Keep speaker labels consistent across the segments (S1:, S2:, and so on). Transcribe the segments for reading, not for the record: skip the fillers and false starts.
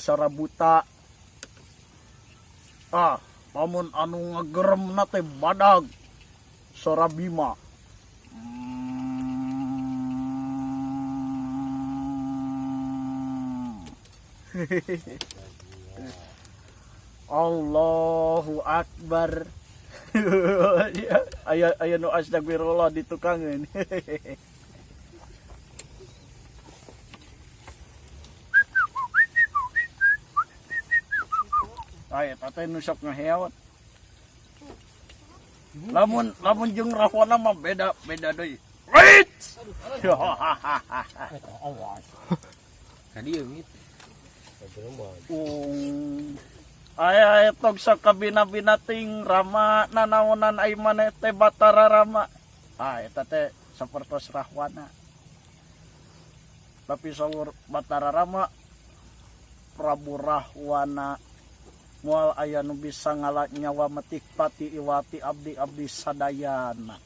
S1: dasar buta. Pamun anu ngagerem na teh badag sora Bima. Allahu Akbar. Aya nu astagfirullah di tukangan. Ay, tatay nu sok ngaheawat. Lamun jeung Rahwana mah beda deui. Wait.
S2: Tadi ya gitu.
S1: Ay tog sa kabina-bina ting Rama nanaonan ay maneh teh Batara Rama. Eta teh sapertos Rahwana. Tapi saur Batara Rama Prabu Rahwana moal aya nu bisa ngala nyawa metik pati iwati abdi sadayana.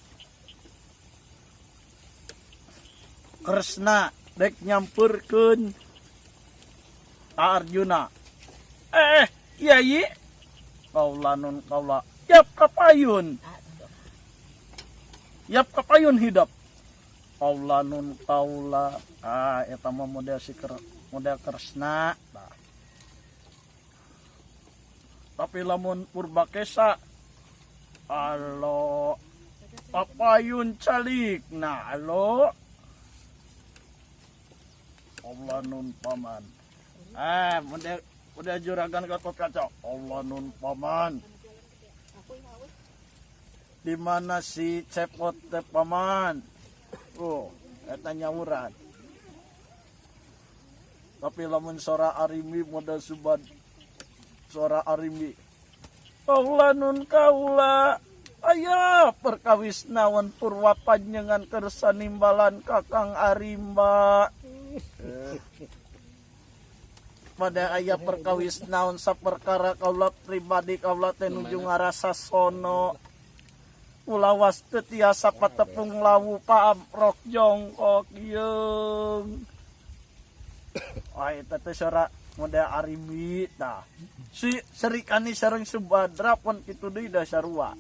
S1: Kresna dek nyamperkeun Arjuna. Yai kaula nun kaula yap kapayun hidup kaula nun kaula. Eta mah model Kresna. Tapi lamun Purbakesa alo papayun calik na alo Allah nun paman. Udah juragan Gatot Kaca. Allah nun paman. Di mana si Cepot teh paman? Eta nyawuran. Tapi lamun sora Arimi modal subad. Suara Arimi. Allah nun kaula. Aya perkawis naon Purwa panjenengan kersa nimbalan Kakang Arimba. Pada aya perkawis naon saperkara kaula pribadi kaula teh nuju ngarasa sono. Ulawas teu tiasa patepung lawu paamrok jongkok yeung. Eta teh sora model Arimi tah. Si serikani sareng Subadra pun kitu deui da sarua.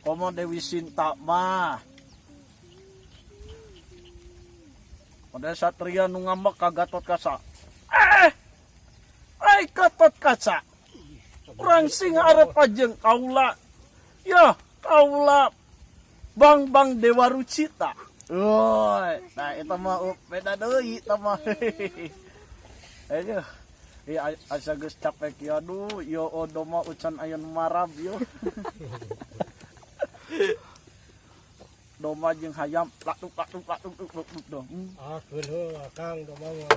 S1: Komo Dewi Sinta mah pada satria nu ngambek ka Gatot Kaca. Ai Gatot Kaca. Urang sing arep ajeng kaula. Ya, kaula Bang Dewa Rucita. Nah eta mah beda deui eta mah. Aduh. Asa geus capek ya aduh, yo odo mah ucan ayeun marab yo. Doma jeung hayam platuk dong.
S3: Beul Kang doma mah.